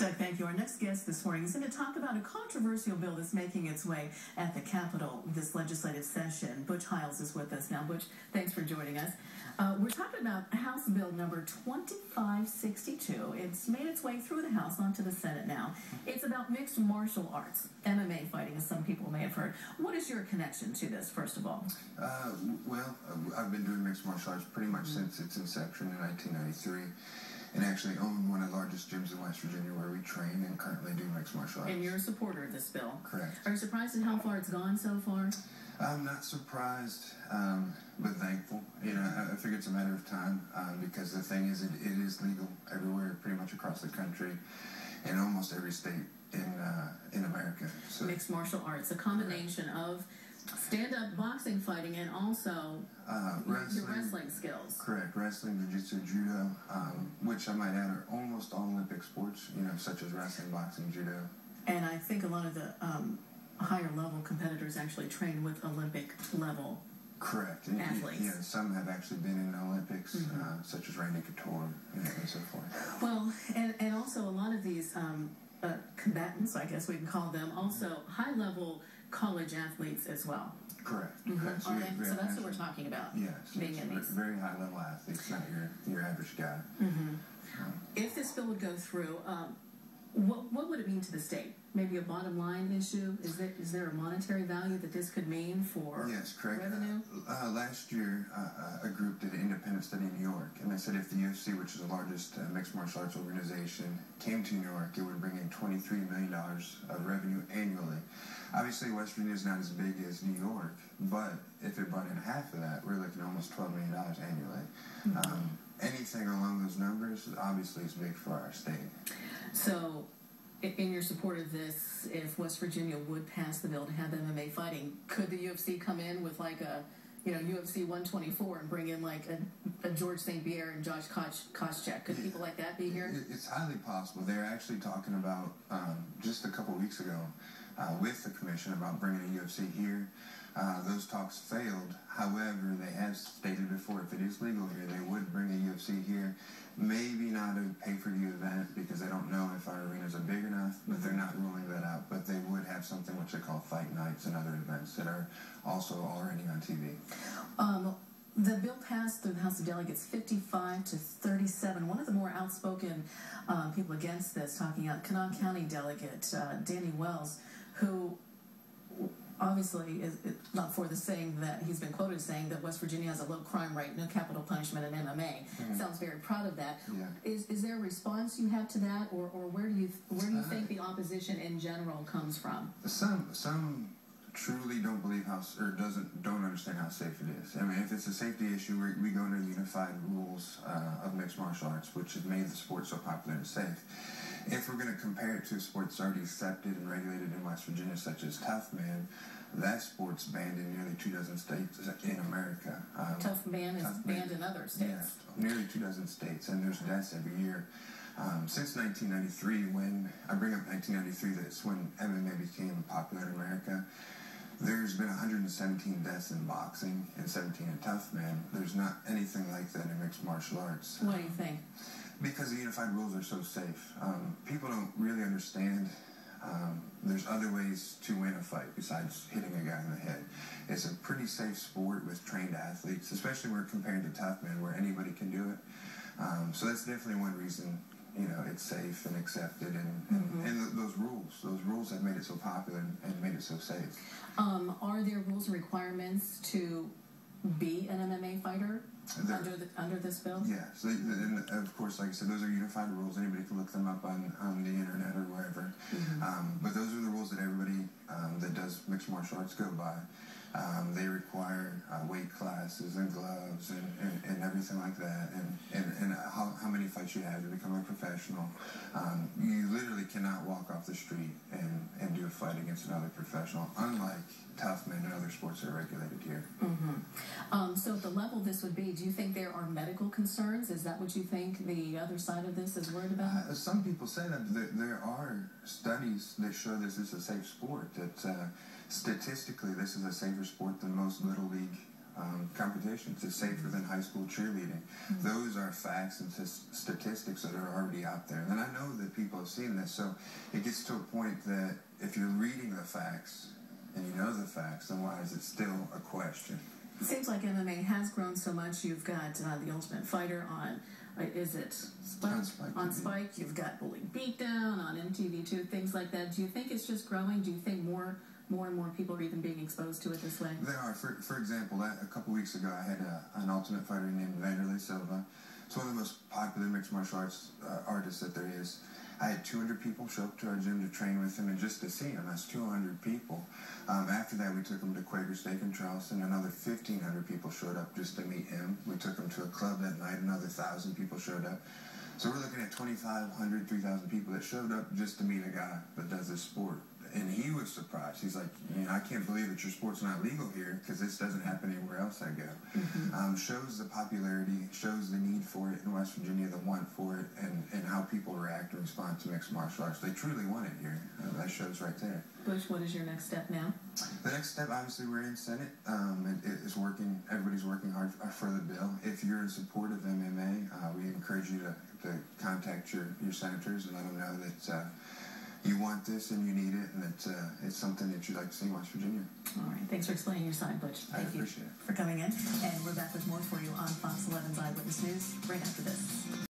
Doug, thank you. Our next guest this morning is going to talk about a controversial bill that's making its way at the Capitol this legislative session. Butch Hiles is with us now. Butch, thanks for joining us. We're talking about House Bill number 2562. It's made its way through the House onto the Senate now. It's about mixed martial arts, MMA fighting, as some people may have heard. What is your connection to this, first of all? I've been doing mixed martial arts pretty much since its inception in 1993. And actually own one of the largest gyms in West Virginia where we train and currently do mixed martial arts. And you're a supporter of this bill? Correct. Are you surprised at how far it's gone so far? I'm not surprised, but thankful. You know, I figure it's a matter of time because the thing is, it is legal everywhere, pretty much across the country, in almost every state in America. So, mixed martial arts, a combination of stand-up boxing fighting and also your wrestling skills. Correct. Wrestling, jiu-jitsu, judo, which I might add are almost all Olympic sports, you know, such as wrestling, boxing, judo. And I think a lot of the higher-level competitors actually train with Olympic-level correct. athletes. Yeah, some have actually been in the Olympics, such as Randy Couture and so forth. Well, and also a lot of these combatants, I guess we can call them, also high-level college athletes as well. Correct. Correct. So that's what we're talking about. Yes. Being in these very high-level athletes, not your average guy. If this bill would go through, what would it mean to the state? Maybe a bottom line issue? Is there a monetary value that this could mean for revenue? Last year, a group did an independent study in New York, and they said if the UFC, which is the largest mixed martial arts organization, came to New York, it would bring in $23 million of revenue annually. Obviously, West Virginia is not as big as New York, but if it brought in half of that, we're looking at almost $12 million annually. Anything along those numbers, obviously, is big for our state. So, in your support of this, if West Virginia would pass the bill to have MMA fighting, could the UFC come in with like a, UFC 124 and bring in like a George St. Pierre and Josh Koscheck? Could people like that be here? It's highly possible. They're actually talking about, just a couple weeks ago, with the commission about bringing a UFC here. Those talks failed. However, they have stated before, if it is legal here, they would bring a UFC here. Maybe not a pay-per-view event because they don't know if our arenas are big enough, but they're not ruling that out. But they would have something which they call fight nights and other events that are also already on TV. The bill passed through the House of Delegates 55 to 37. One of the more outspoken people against this, talking about Kanawha County delegate Danny Wells, who obviously is not for the saying that he's been quoted saying that West Virginia has a low crime rate, no capital punishment in MMA. Sounds very proud of that. Yeah. Is there a response you have to that, or where do you think the opposition in general comes from? Some truly don't believe don't understand how safe it is. I mean, if it's a safety issue, we go under the unified rules of mixed martial arts, which has made the sport so popular and safe. If we're going to compare it to a sport that's already accepted and regulated in West Virginia, such as Tough Man, that sport's banned in nearly 24 states in America. Tough Man is banned in other states. Yeah, nearly 24 states, and there's deaths every year. Since 1993, when I bring up 1993, that's when MMA became popular in America. There's been 117 deaths in boxing and 17 in Tough Man. There's not anything like that in mixed martial arts. Why do you think? Because the unified rules are so safe. People don't really understand there's other ways to win a fight besides hitting a guy in the head. It's a pretty safe sport with trained athletes, especially when we're comparing to Tough Man where anybody can do it. So that's definitely one reason, it's safe and accepted, and those rules have made it so popular and made it so safe. Are there rules and requirements to be an MMA fighter under this bill? Yeah, so and of course, like I said, those are unified rules. Anybody can look them up on the internet or wherever. But those are the rules that everybody that does mixed martial arts go by. They require weight classes and gloves and everything like that, and how many fights you have to become a professional. You literally cannot walk off the street and do a fight against another professional, unlike Tough Men and other sports that are regulated here. So at the level this would be, do you think there are medical concerns? Is that what you think the other side of this is worried about? Some people say that there are studies that show this is a safe sport, that statistically this is a safer sport than most Little League competitions. It's safer than high school cheerleading. Those are facts and statistics that are already out there. And I know that people have seen this, so it gets to a point that if you're reading the facts and you know the facts, then why is it still a question? It seems like MMA has grown so much. You've got The Ultimate Fighter on, is it Spike? On Spike. You've got Bullying Beatdown on MTV too, things like that. Do you think it's just growing? Do you think more and more people are even being exposed to it this way? There are. For example, a couple weeks ago, I had an Ultimate Fighter named Vanderlei Silva. It's one of the most popular mixed martial arts artists that there is. I had 200 people show up to our gym to train with him and just to see him. That's 200 people. After that, we took him to Quaker Steak in Charleston. Another 1,500 people showed up just to meet him. We took him to a club that night. Another 1,000 people showed up. So we're looking at 2,500, 3,000 people that showed up just to meet a guy that does this sport. And he was surprised. He's like, I can't believe that your sport's not legal here because this doesn't happen anywhere else I go. Shows the popularity, shows the need for it in West Virginia, the want for it, and how people react and respond to mixed martial arts. They truly want it here. That shows right there. Butch, what is your next step now? The next step, obviously, we're in Senate. It is working. Everybody's working hard for the bill. If you're in support of MMA, we encourage you to contact your senators and let them know that you want this and you need it, and that it's something that you'd like to see in West Virginia. All right. Thanks for explaining your side, Butch. Thank you appreciate it. for coming in. And we're back with more for you on Fox 11's Eyewitness News right after this.